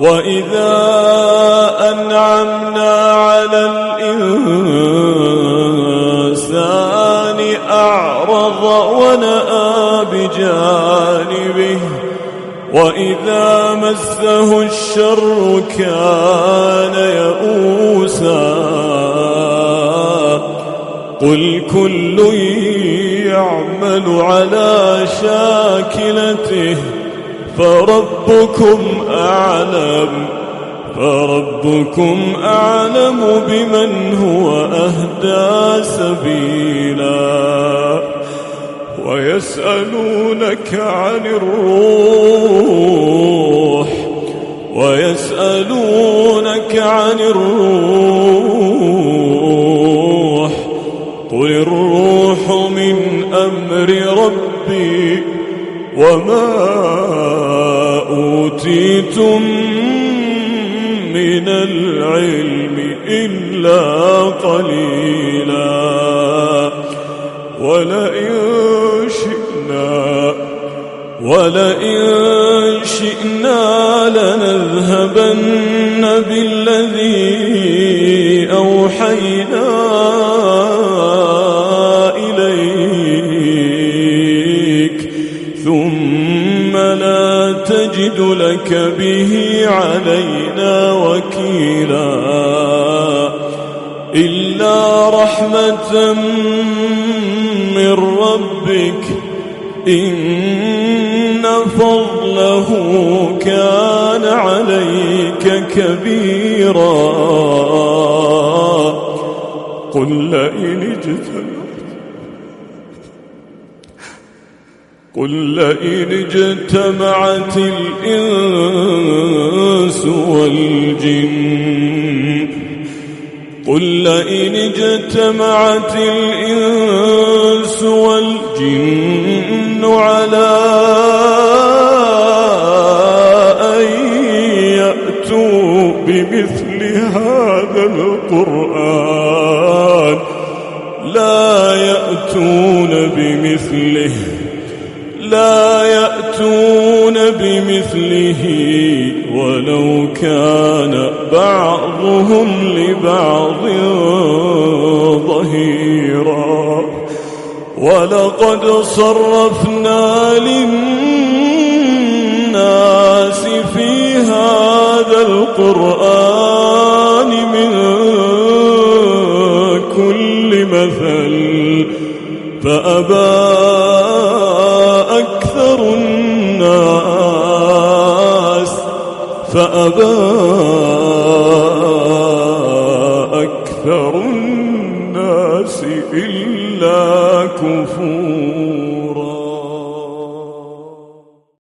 وإذا أنعمنا على الإنسان أعرض ونأى بجانبه وإذا مسه الشر كان يئوسا قل كل يعمل على شاكلته فربكم أعلم بمن هو أهدى سبيلا ويسألونك عن الروح قل الروح من أمر ربي وما أوتيتم من العلم إلا قليلا ولئن شئنا لنذهبن بالذي أوحينا إليك ثم لا تجد لك به علينا وكيلا إلا رحمة من ربك إن فضله كان عليك كبيرا قل لئن اجتمعت الإنس والجن على أن يأتوا بمثل هذا القرآن لا يأتون بمثله ولو كان بعضهم لبعض ظهيرا ولقد صرفنا للناس في هذا القرآن من كل مثل فأبى أكثر الناس إلا كفورا.